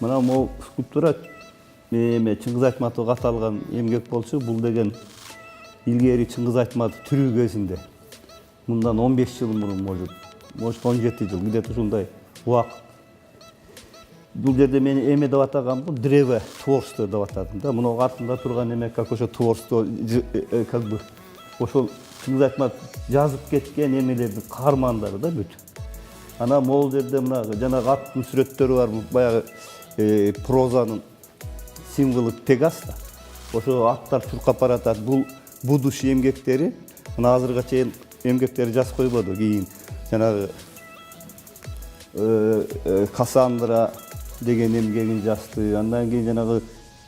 Мына могу скульптура Чыңгыз Айтматовго каталган эмгек болчу. Бул деген илгери Чыңгыз Айтматов тирүү кезинде, мындан 15 жыл мурун может 17 жыл, где-то ушундай убакыт. Бул жерде мени эме деп атаган, бул древо творчество деп атадым да. Мына артында турган эме как ошо творчество, как бы ошол Чыңгыз Айтматов жазып кеткен эмелердин каармандары да бүт. Анан могул жерде мына жанагы аттын сүрөттөрү бар, баягы прозанын символу Пегас да. Ошо аттар чуркап баратат. Бул будущий эмгектери, мына азырга чейин эмгектери жазып койбоду. Кийин жанагы Кассандра деген эмгегин жазды. Андан кийин жанагы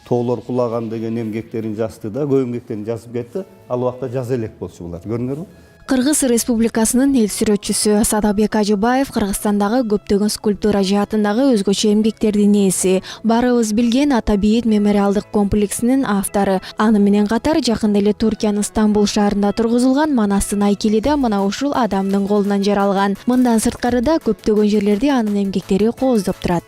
Тоолор кулаган деген эмгектерин жазды да, көп эмгектерин жазып кетти. Ал убакта жаза элек болчу булар. Көрдүңөрбү? Кыргыз Республикасынын эл сүрөтчүсү Садабек Ажыбаев Кыргызстандагы көптөгөн скульптура жаатындагы өзгөчө эмгектердин ээси. Барыбыз билген Ата Бейит мемориалдык комплексинин автору. Аны менен катар жакында эле Туркиянын Стамбул шаарында тургузулган Манастын айкели да мына ушул адамдын колунан жаралган. Мындан сырткары да көптөгөн жерлерде анын эмгектери кооздоп турат.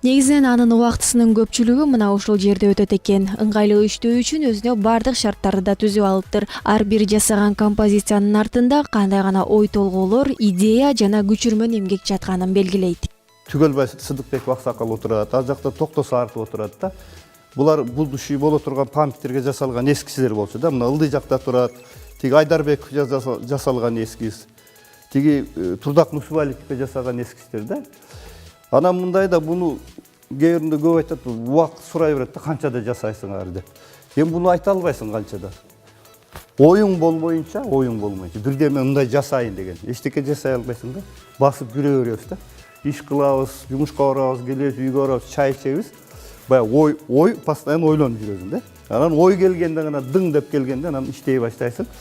Негизинен анын убактысынын көпчүлүгү мына ушул жерде өтөт экен. Ыңгайлуу иштөө үчүн өзүнө бардык шарттарды да түзүп алыптыр. Ар бир жасаган композициянын артында кандай гана ой толгоолор, идея жана күчүрмөн эмгек жатканын белгилейт. Түгөлбай Сыдыкбеков аксакал отурат, ал жакта Токто Саартов отурат да. Булар будущий боло турган памятниктерге жасалган эскиздер болчу да. Мына ылдый жакта турат. Тиги Айдарбеков жасалган эскиз. Тиги Турдак Нусубалиевке жасаган эскиздер да. Анан мындай да, буну кээ биринде көп айтат, убакыт сурай берет да, канчада жасайсыңар деп. Эми буну айта албайсың канчада. Оюң болмоюнча, бирдеме мындай жасайын деген. Эчтеке жасай албайсың да. Басып жүрө беребиз да. Иш кылабыз, жумушка барабыз, келебиз, үйгө барабыз, чай ичебиз. Баягы ой постоянно ойлонуп жүрөсүң да. Анан ой келгенде гана дың деп келгенде анан иштей баштайсың.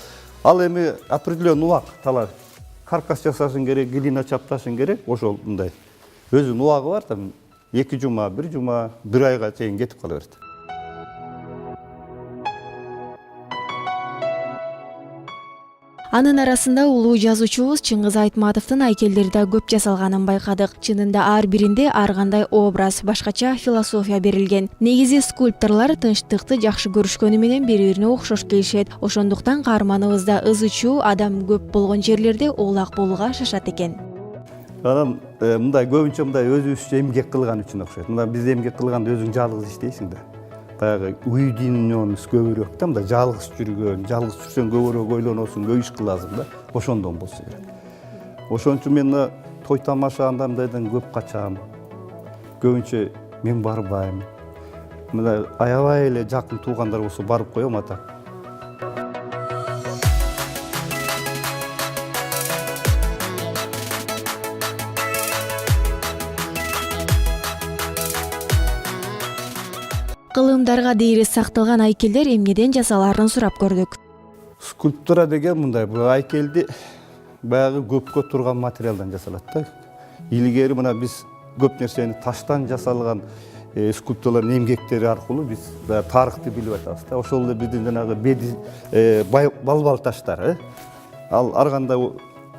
Ал эми определенный убакыт талап. Каркас жасашың керек, глина чапташың керек, ошол мындай. Өзүнүн убагы бар, там 2 жума, 1 жума, 1 айга чейин кетип кала берет. Анын арасында улуу жазуучубуз Чыңгыз Айтматовдун айкелдери да көп жасалганын байкадык. Чынында ар биринде ар кандай образ, башкача философия берилген. Негизи скульпторлор тынчтыкты жакшы көрүшкөнү менен бири-бирине окшош келишет. Ошондуктан каарманыбызда ызы чуу, адам көп болгон жерлерде оолак болууга шашат экен. Анан мындай көбүнчө мындай өзүбүзчө эмгек кылган үчүн окшойт. Мына биз эмгек кылганда өзүң жалгыз иштейсиң да. Баягы уйдинүүбүз көбүрөөк да, мындай жалгыз жүргөн, жалгыз жүрсөң көбүрөөк ойлоносуң, көп иш кыласың да. Ошондон болсо керек. Ошон үчүн мен той тамашаганда мындайдан көп качам. Көбүнчө мен барбайм. Мындай аябай эле жакын туугандар болсо барып коем ата. Кылымдарга дейри сакталган айкелдер эмнеден жасалаарын сурап көрдүк. Скульптура деген мындай, бул айкелди баягы көпкө турган материалдан жасалат да. Илгери мына биз көп нерсени таштан жасалган скульптуралардын эмгектери аркылуу биз тарыхты билип атабыз да. Ошол эле биздин жанагы балбал таштар, ал ар кандай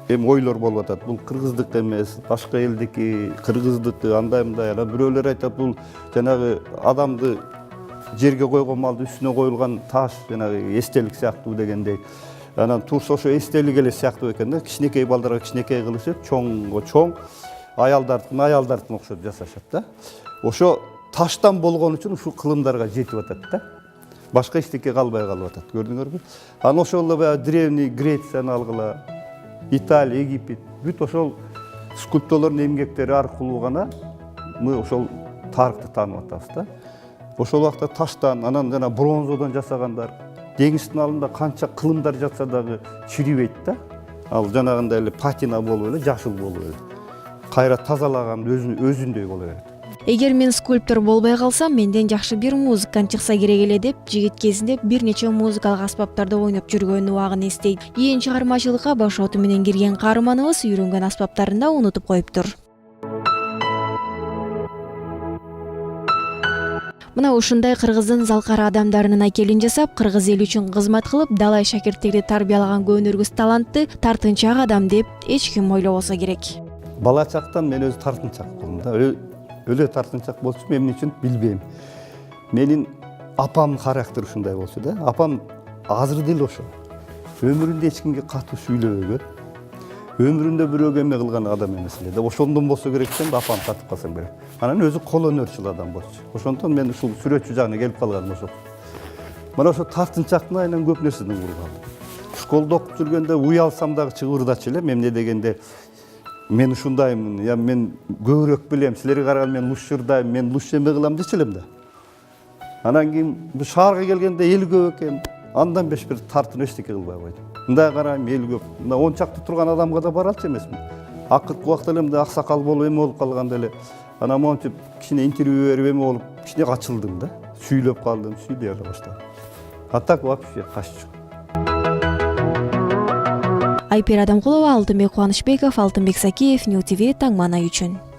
эми ойлор болуп атат. Бул кыргыздык эмес, башка элдики, кыргыздыкы, андай мындай. Бирөөлөр айтат, бул жанагы адамды жерге койгон малды үстүнө коюлган таш, жанагы эстелик сыяктуу дегендей. Анан турса ошо эстелик эле сыяктуу экен да. Кичинекей балдарга кичинекей кылышып, чоңго чоң, аялдардыкына окшоп жасашат да. Ошо таштан болгон үчүн ушул кылымдарга жетип атат да. Башка эчтеке калбай калып атат. Көрдүңөрбү? Анан ошол эле баягы древний Грецияны алгыла, Италия, Египет, бүт ошол скульптурлардын эмгектери аркылуу гана мы ошол тарыхты таанып атабыз да. Ошол убакта таштан, анан жана бронзодон жасагандар, деңиздин алында канча кылымдар жатса дагы чирибейт да. Ал жанагындай эле патина болуп эле, жашыл болуп эле. Кайра тазалаган өзүндөй боло берет. Эгер мен скульптор болбой калсам, менден жакшы бир музыкант чыкса керек эле деп жигит кезинде бир нече музыкалык аспаптарды ойноп жүргөн убагын эстейт. Кийин чыгармачылыкка башооту менен кирген каарманыбыз үйрөнгөн аспаптарын да унутуп коюптур. Мына ушундай кыргыздын залкара адамдарынын акелин жасап, кыргыз эли үчүн кызмат кылып, далай шакирттерди тарбиялаган көөнөргүс талантты, тартынчаак адам деп эч ким ойлобосо керек. Бала чактан мен өзү тартынчаак болдум да. Өлө тартынчаак болчу, эмне үчүн билбейм. Менин апам характер ушундай болчу да. Апам азыр деле ошо. Өмүрүндө эч кимге катуу сүйлөбөгөн. Өмүрүндө бирөөгө эме кылган адам эмес эле да. Ошондон болсо керек экен да, апам катып калсам керек. Анан өзү кол өнөрчүл адам болчу. Ошондон мен ушул сүрөтчү жагына келип калганым ошол. Мына ошо тартынчаактын айынан көп нерседен курган. Школдо окуп жүргөндө уялсам дагы чыгырдачу элем. Эмне дегенде мен ушундаймын, я мен көбүрөөк билем, силерге караганда мен лучшырдайм, мен лучше эме кылам дечү элем да. Анан кийин бу шаарга келгенде эл көп экен. Андан беш бир тартынып эчтеке кылбай койдум. Мындай карайм, эл көп. Мына 10 чакты турган адамга да баралчы эмесмин. Акыркы убакта эле мындай аксакал болуп эме болуп калганда эле анан монтип кичине интервью берип эме болуп кичине ачылдым да. Сүйлөп калдым, сүйлөй ала баштадым. А так вообще каччу. Айпер Адамкулова, Алтынбек Кубанычбеков, Алтынбек Сакиев, Нью ТВ, Таңман Ай үчүн.